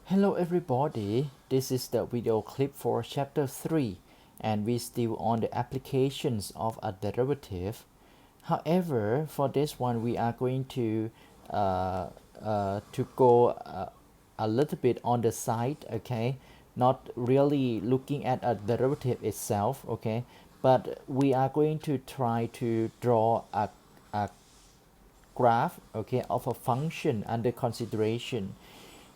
Hello everybody, this is the video clip for chapter 3 and we still on the applications of a derivative. However, for this one we are going to go a little bit on the side, okay, not really looking at a derivative itself, okay, but we are going to try to draw a graph, okay, of a function under consideration.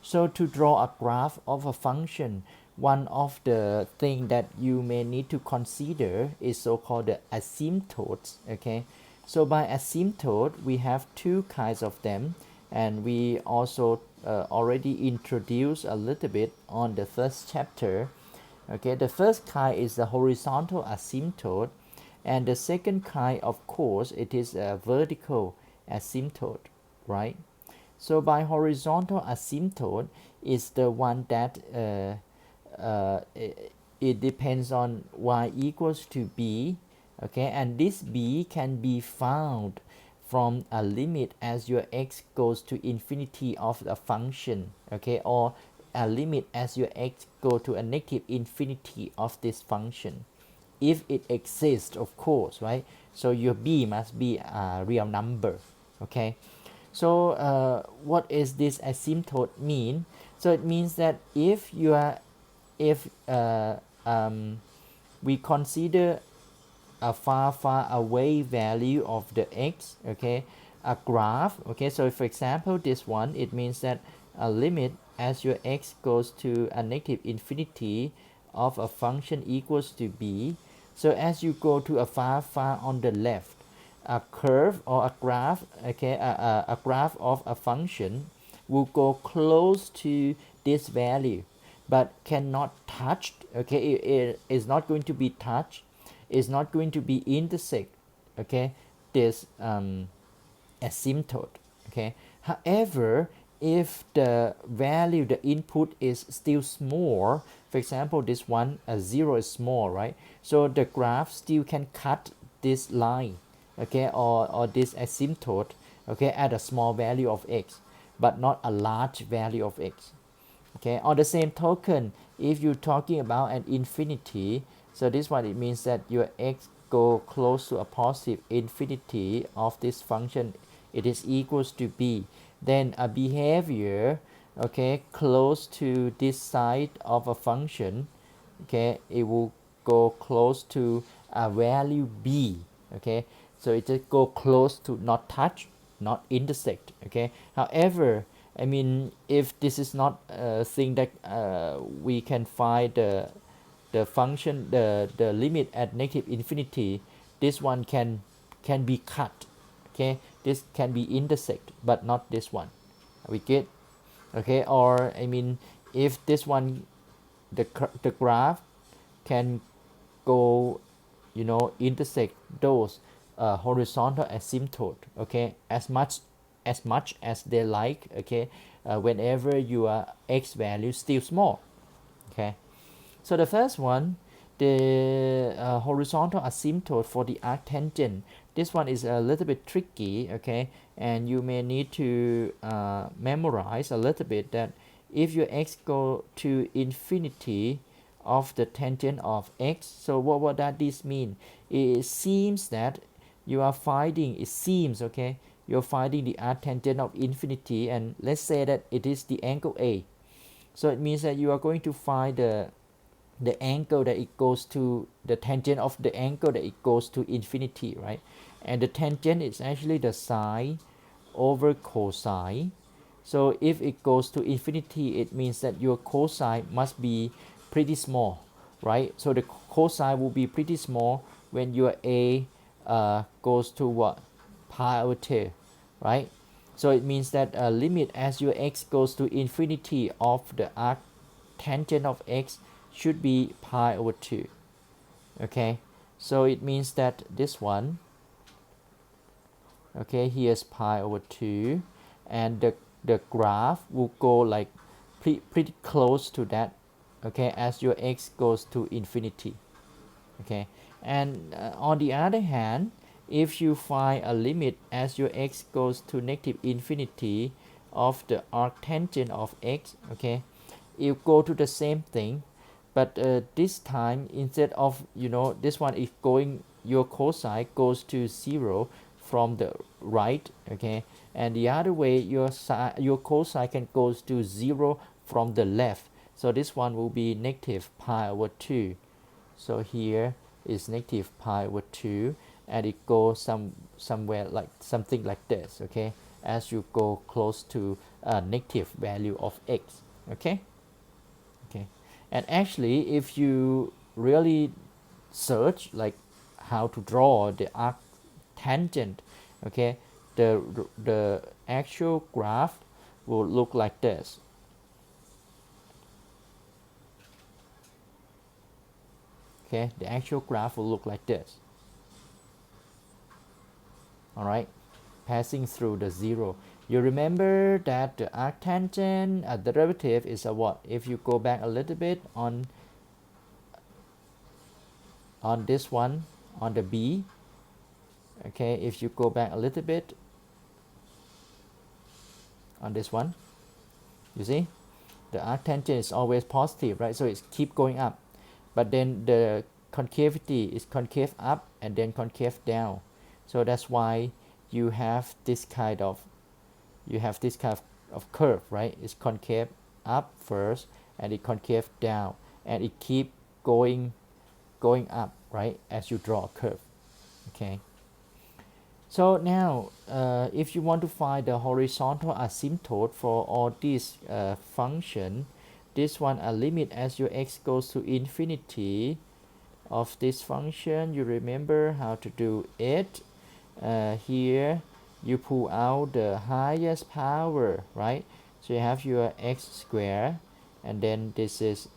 So to draw a graph of a function, one of the thing that you may need to consider is so-called the asymptotes, okay. So by asymptote we have two kinds of them, and we also already introduced a little bit on the first chapter. Okay, the first kind is the horizontal asymptote, and the second kind, of course, it is a vertical asymptote, right? So by horizontal asymptote is the one that it depends on y equals to b, okay, and this b can be found from a limit as your x goes to infinity of the function, okay, or a limit as your x go to a negative infinity of this function, if it exists, of course, right? So your b must be a real number, okay. So what is this asymptote mean? So it means that if you are if we consider a far away value of the x, okay, a graph, okay, so for example this one, it means that a limit as your x goes to a negative infinity of a function equals to b. So as you go to a far on the left, a curve or a graph, okay, a graph of a function will go close to this value but cannot touch, okay, it is not going to be touched, is not going to be intersect, okay, this asymptote, okay. However, if the value, the input is still small, for example this one, 0 is small, right? So the graph still can cut this line, okay, or this asymptote, okay, at a small value of x but not a large value of x, okay. On the same token, if you're talking about an infinity, so this one, it means that your x go close to a positive infinity of this function, it is equals to b, then a behavior, okay, close to this side of a function, okay, it will go close to a value b, okay. So it just go close to, not touch, not intersect, okay. However, I mean, if this is not a thing that we can find the function, the limit at negative infinity, this one can be cut, okay, this can be intersect but not this one, we get, okay. Or I mean, if this one, the graph can go, you know, intersect those horizontal asymptote, okay, as much as they like, okay, whenever your x value still small, okay. So the first one, the horizontal asymptote for the arctangent, this one is a little bit tricky, okay, and you may need to memorize a little bit that if your x go to infinity of the tangent of x, so what does this mean? It seems that you are finding, it seems, okay, you're finding the arctangent of infinity, and let's say that it is the angle A. So it means that you are going to find the angle that it goes to, the tangent of the angle that it goes to infinity, right? And the tangent is actually the sine over cosine. So if it goes to infinity, it means that your cosine must be pretty small, right? So the cosine will be pretty small when your a goes to what? Pi over 2, right? So it means that a limit as your x goes to infinity of the arctangent of x should be pi over 2, okay. So it means that this one, okay, here's pi over 2, and the graph will go like pretty close to that, okay, as your x goes to infinity, okay. And on the other hand, if you find a limit as your x goes to negative infinity of the arctangent of x, okay, it go to the same thing, but this time instead of this one is going, your cosine goes to 0 from the right, okay, and the other way your cosine can goes to 0 from the left. So this one will be negative pi over 2. So here is negative pi over 2, and it goes somewhere like something like this, okay, as you go close to a negative value of x, okay. Okay, and actually if you really search like how to draw the arc tangent, okay, the actual graph will look like this. Okay, the actual graph will look like this. All right, passing through the 0. You remember that the arctangent derivative is a what? If you go back a little bit on this one, on the B, okay, if you go back a little bit on this one, you see the arctangent is always positive, right? So it's keep going up, but then the concavity is concave up and then concave down. So that's why you have this kind of curve, right? It's concave up first and it concave down, and it keep going up, right, as you draw a curve. Okay, so now if you want to find the horizontal asymptote for all these function, this one a limit as your x goes to infinity of this function. You remember how to do it. Here you pull out the highest power, right? So you have your x square, and then this is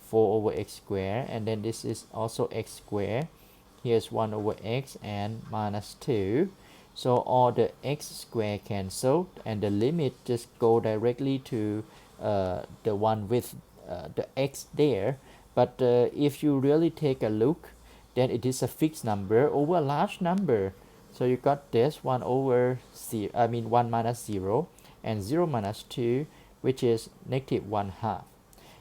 4 over x square, and then this is also x square. Here's 1 over x and minus 2. So all the x square cancel, and the limit just go directly to the one with the x there. But if you really take a look, then it is a fixed number over a large number. So you got this 1 over 0, 1 minus 0, and 0 minus 2, which is negative 1/2.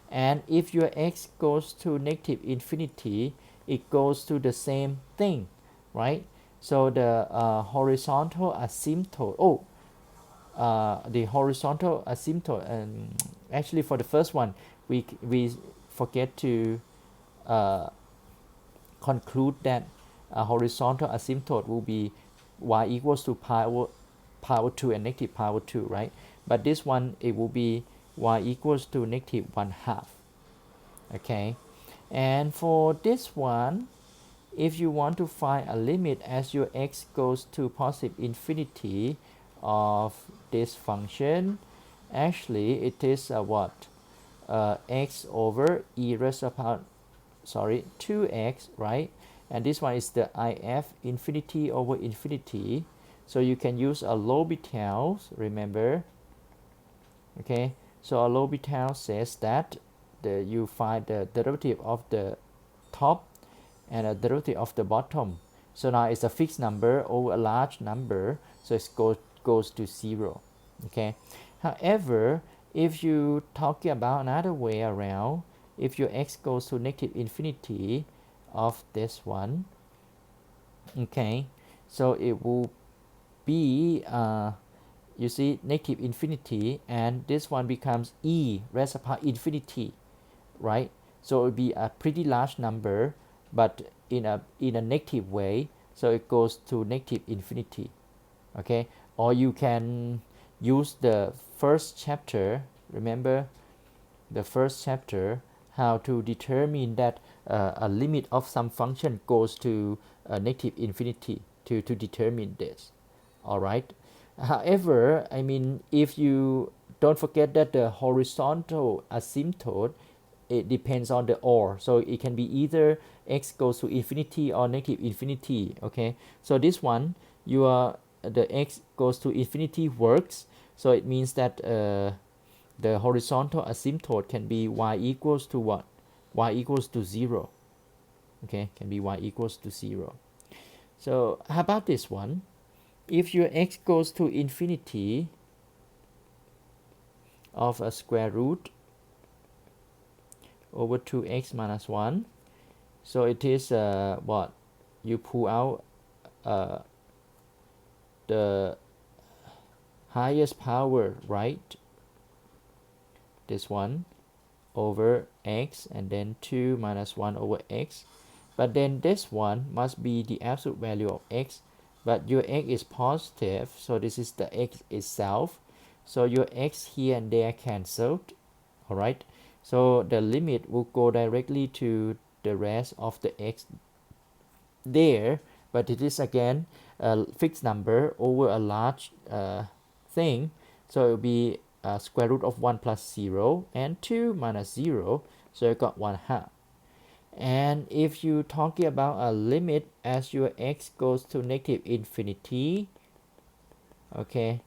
And if your x goes to negative infinity, it goes to the same thing, right? So the horizontal asymptote, the horizontal asymptote, and actually for the first one, we forget to conclude that a horizontal asymptote will be y equals to pi over 2 and negative pi over 2, right? But this one, it will be y equals to negative 1/2. Okay, and for this one, if you want to find a limit as your x goes to positive infinity of this function, actually it is what, x over e raised to the power 2x, right? And this one is the if infinity over infinity. So you can use a L'Hopital, remember. Okay, so a L'Hopital says that you find the derivative of the top and a derivative of the bottom. So now it's a fixed number over a large number, so it goes to 0. Okay, however, if you talking about another way around, if your x goes to negative infinity of this one, okay, so it will be you see negative infinity, and this one becomes e raised to the power infinity, right? So it will be a pretty large number, but in a negative way, so it goes to negative infinity. Okay, or you can use the first chapter, remember the first chapter, how to determine that a limit of some function goes to negative infinity to determine this. All right, however, if you don't forget that the horizontal asymptote, it depends on the or, so it can be either x goes to infinity or negative infinity. Okay, so this one, the x goes to infinity works, so it means that the horizontal asymptote can be y equals to what? Y equals to 0. Okay, can be y equals to 0. So how about this one? If your x goes to infinity of a square root over 2x minus 1. So it is what you pull out the highest power, right? This one over x, and then 2 minus 1 over x. But then this one must be the absolute value of x, but your x is positive, so this is the x itself. So your x here and there cancelled, all right? So the limit will go directly to the rest of the x there, but it is again a fixed number over a large thing, so it will be square root of 1 plus 0 and 2 minus 0, so you got 1/2. And if you talking about a limit as your x goes to negative infinity, okay,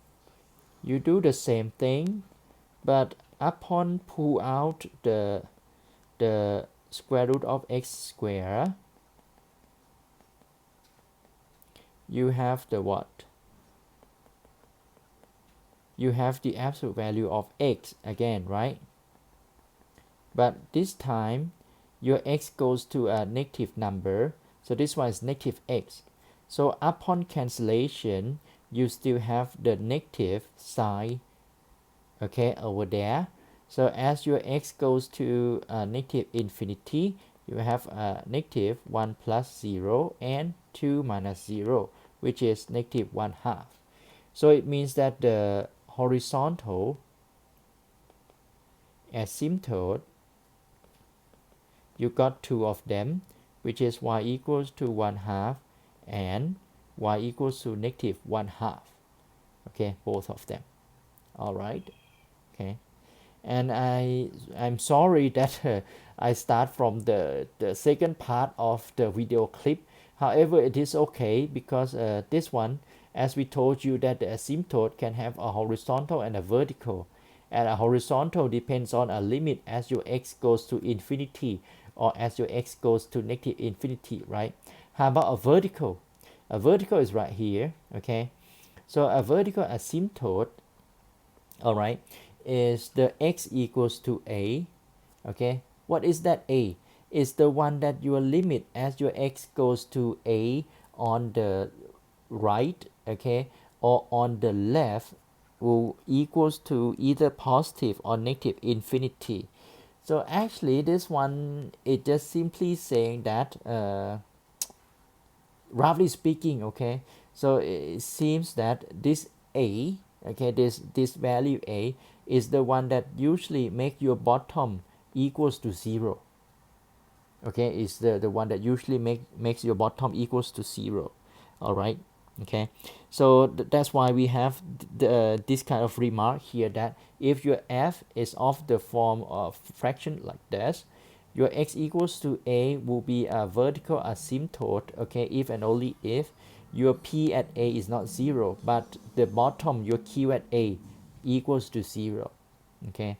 you do the same thing, but upon pull out the square root of x square, you have the what? You have the absolute value of x again, right? But this time your x goes to a negative number, so this one is negative x. So upon cancellation, you still have the negative sign, okay, over there. So as your x goes to negative infinity, you have negative 1 plus 0 and 2 minus 0, which is negative 1/2. So it means that the horizontal asymptote, you got two of them, which is y equals to 1/2 and y equals to negative 1/2. Okay, both of them. All right. Okay. And I'm sorry that I start from the second part of the video clip. However, it is okay because this one, as we told you, that the asymptote can have a horizontal and a vertical, and a horizontal depends on a limit as your x goes to infinity or as your x goes to negative infinity, right? How about a vertical? A vertical is right here, okay? So a vertical asymptote, all right, is the x equals to a, okay? What is that a? Is the one that your limit as your x goes to a on the right, okay, or on the left will equals to either positive or negative infinity. So actually this one is just simply saying that roughly speaking, okay, so it seems that this a, okay, this value a is the one that usually make your bottom equals to 0, okay, is the one that usually makes your bottom equals to 0. All right, okay, so that's why we have this kind of remark here, that if your f is of the form of fraction like this, your x equals to a will be a vertical asymptote, okay, if and only if your p at a is not 0, but the bottom, your q at a, equals to 0, okay.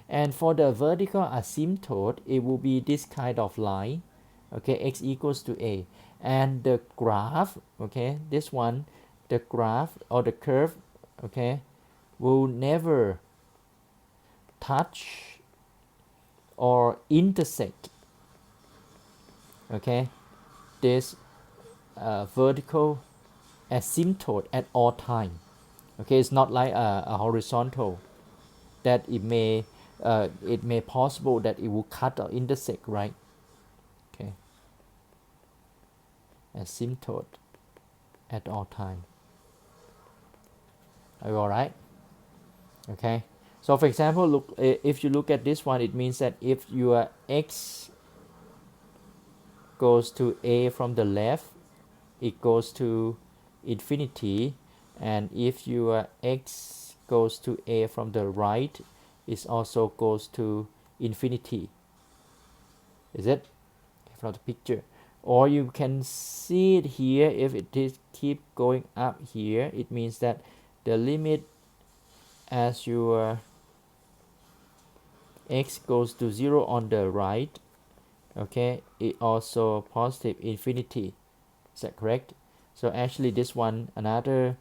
And for the vertical asymptote, it will be this kind of line, okay, x equals to a, and the graph, okay, this one, the graph or the curve, okay, will never touch or intersect, okay, this vertical asymptote at all time, okay. It's not like a horizontal that it may possible that it will cut or intersect, right? Okay, asymptote at all time. Are you all right? Okay, so for example, look, if you look at this one, it means that if your x goes to a from the left, it goes to infinity, and if your x goes to a from the right, it also goes to infinity. Is it from the picture? Or you can see it here, if it is keep going up here, it means that the limit as your x goes to 0 on the right, okay, it also positive infinity. Is that correct? So actually this one, another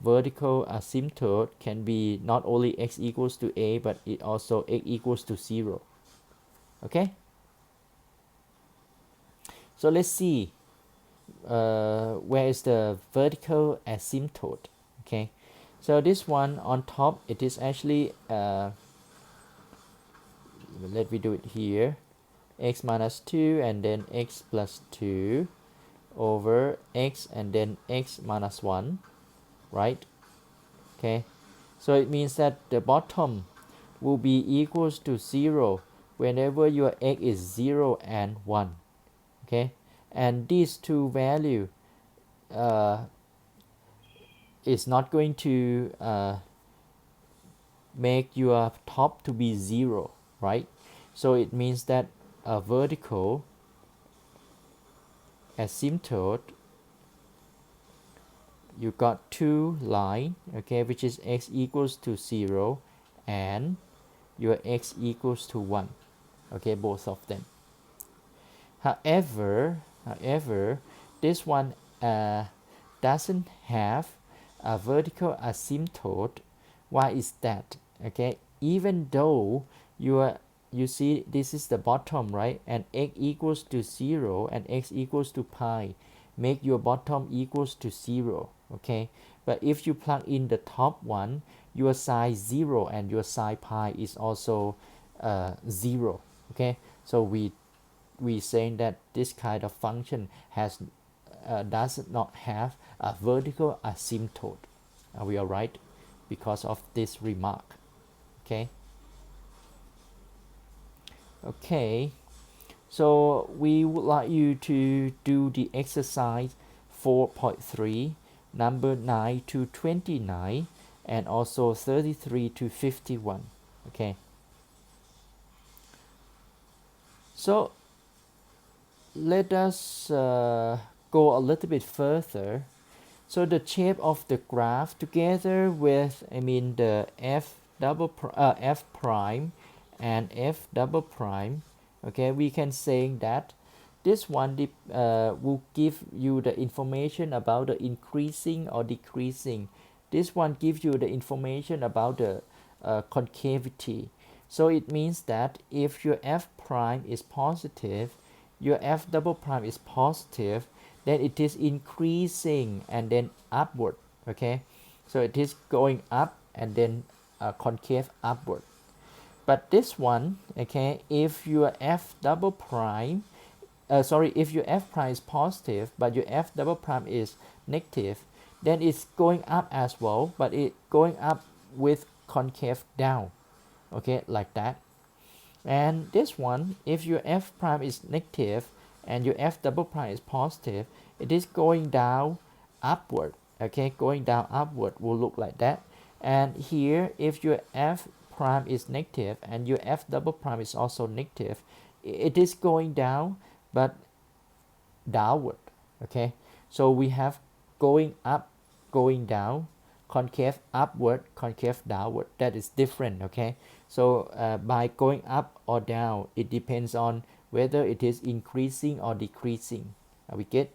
vertical asymptote can be not only x equals to a, but it also x equals to 0. Okay, so let's see where is the vertical asymptote. Okay, so this one on top, it is actually let me do it here, x minus 2 and then x plus 2 over x and then x minus 1, right? Okay, so it means that the bottom will be equals to 0 whenever your x is 0 and 1. Okay, and these two value is not going to make your top to be 0, right? So it means that a vertical asymptote, you got two line, okay, which is x equals to 0 and your x equals to 1, okay, both of them. However, this one doesn't have a vertical asymptote. Why is that? Okay, even though you see this is the bottom, right, and x equals to 0 and x equals to pi make your bottom equals to 0. Okay, but if you plug in the top one, your sine 0 and your sine pi is also 0. Okay, so we saying that this kind of function has does not have a vertical asymptote. Are we all right? Because of this remark. Okay. Okay. So we would like you to do the exercise 4.3, number 9 to 29, and also 33 to 51. Okay. So let us go a little bit further. So the shape of the graph together with the f prime and f double prime, okay, we can say that this one will give you the information about the increasing or decreasing. This one gives you the information about the concavity. So it means that if your f prime is positive, your f double prime is positive, then it is increasing and then upward. Okay, so it is going up and then concave upward. But this one, okay, if your f double prime if your f prime is positive but your f double prime is negative, then it's going up as well, but it going up with concave down, okay, like that. And this one, if your f prime is negative and your f double prime is positive, it is going down upward. Okay, going down upward will look like that. And here, if your f prime is negative and your f double prime is also negative, it is going down but downward. Okay, so we have going up, going down, concave upward, concave downward. That is different. Okay, so by going up or down, it depends on whether it is increasing or decreasing. We get?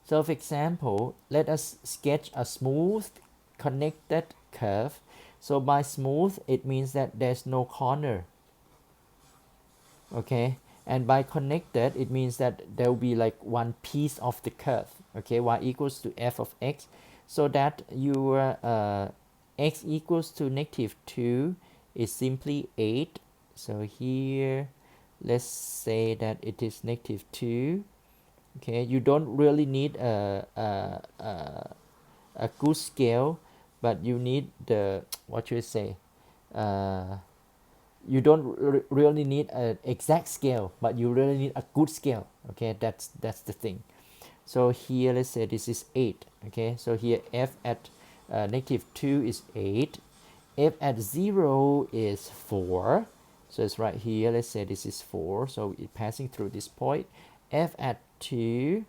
So for example, let us sketch a smooth connected curve. So by smooth, it means that there's no corner. Okay, and by connected, it means that there will be like one piece of the curve. Okay, y equals to f of x, so that your x equals to negative 2 is simply 8. So here, let's say that it is negative 2. Okay, you don't really need a good scale, but you need the, what should I say, you don't really need an exact scale, but you really need a good scale. Okay, that's the thing. So here, let's say this is 8. Okay, so here f at negative 2 is 8, f at 0 is 4, so it's right here. Let's say this is 4, so it's passing through this point. F at 2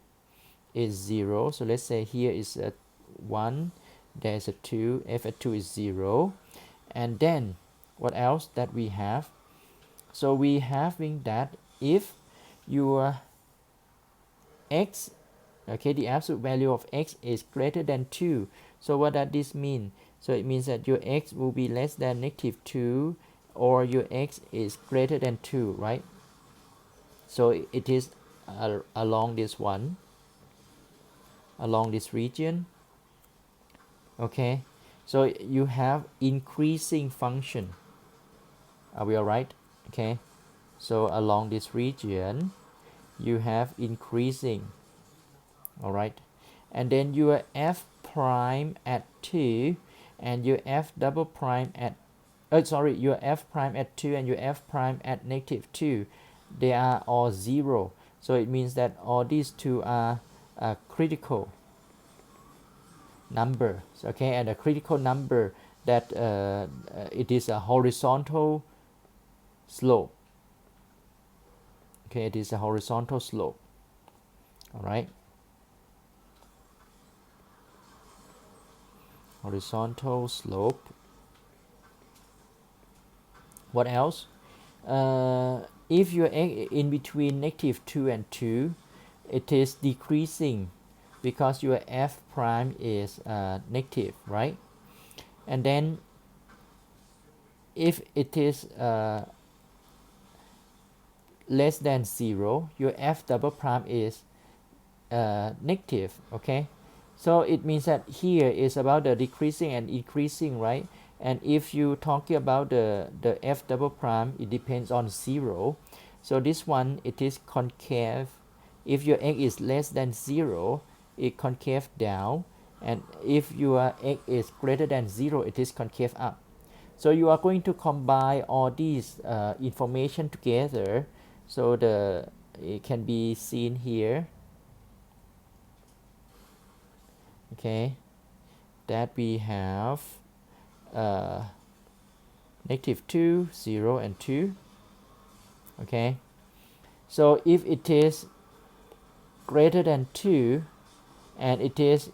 is 0, so let's say here is a 1, there's a 2, f at 2 is 0. And then what else that we have? So we having that if your x, okay, the absolute value of x is greater than 2, so what does this mean? So it means that your x will be less than negative 2 or your x is greater than 2, right? So it is along this one, along this region. Okay, so you have increasing function. Are we all right? Okay, so along this region you have increasing. All right, and then your f prime at 2 and your f double prime at your f prime at 2 and your f prime at negative 2, they are all 0. So it means that all these two are critical numbers. Okay, and a critical number that it is a horizontal slope. Okay, it is a horizontal slope. All right, horizontal slope. What else? If you're in between negative 2 and 2, it is decreasing because your f prime is negative, right? And then if it is less than 0, your f double prime is negative. Okay, so it means that here is about the decreasing and increasing, right? And if you talking about the f double prime, it depends on 0. So this one, it is concave. If your x is less than 0, it concave down, and if your x is greater than 0, it is concave up. So you are going to combine all these information together, so it can be seen here. Okay, that we have negative 2, 0, and 2. Okay, so if it is greater than 2 and it is,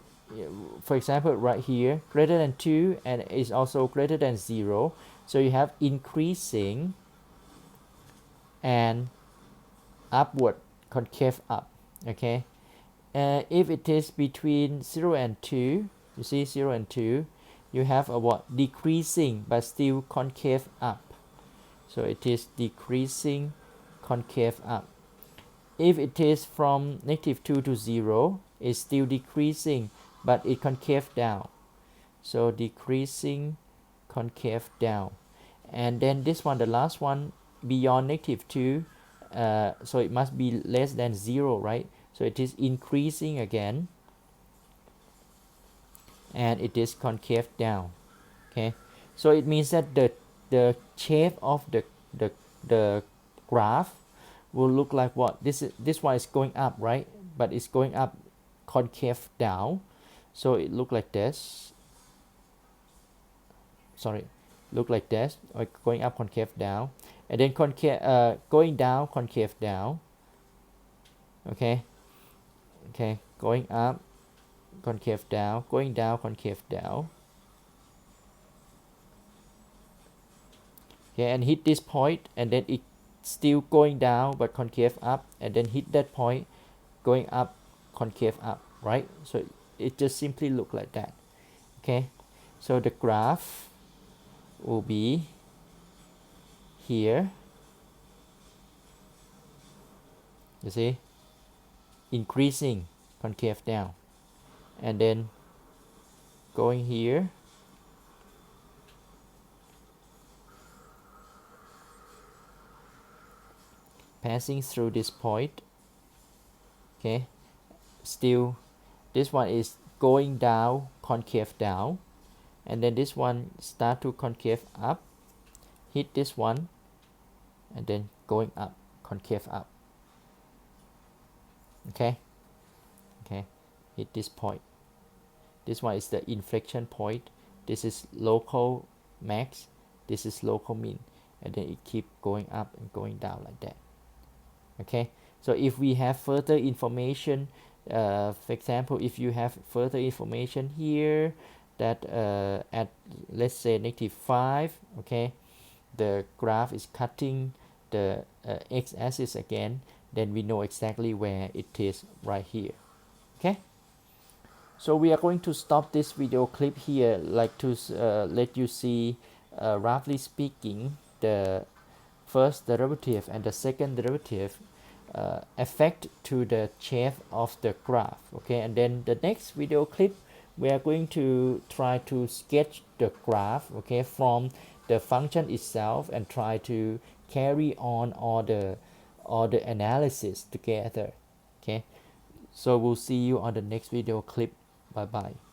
for example, right here, greater than 2 and is also greater than 0, so you have increasing and upward concave up. Okay, if it is between 0 and 2, you see 0 and 2, you have a what? Decreasing but still concave up. So it is decreasing, concave up. If it is from negative 2 to 0, it's still decreasing but it concave down. So decreasing, concave down. And then this one, the last one, beyond negative 2, so it must be less than 0, right? So it is increasing again and it is concave down. Okay, so it means that the shape of the graph will look like what? This one is going up, right? But it's going up concave down, so it look like this. Sorry, look like this, or going up concave down, and then concave going down concave down. Okay, going up concave down, going down concave down. Okay, and hit this point, and then it still going down but concave up, and then hit that point, going up concave up, right? So it just simply look like that. Okay, so the graph will be here, you see, increasing, concave down, and then going here, passing through this point. Okay, still this one is going down, concave down, and then this one start to concave up, hit this one, and then going up, concave up. Okay, hit this point. This one is the inflection point. This is local max, this is local min, and then it keep going up and going down like that. Okay, so if we have further information, for example, if you have further information here that at, let's say, negative 5, okay, the graph is cutting the x-axis again, then we know exactly where it is right here. Okay, so we are going to stop this video clip here, like to let you see, roughly speaking, the first derivative and the second derivative affect to the shape of the graph. Okay, and then the next video clip we are going to try to sketch the graph, okay, from the function itself and try to carry on all the analysis together. Okay, so we'll see you on the next video clip. Bye bye.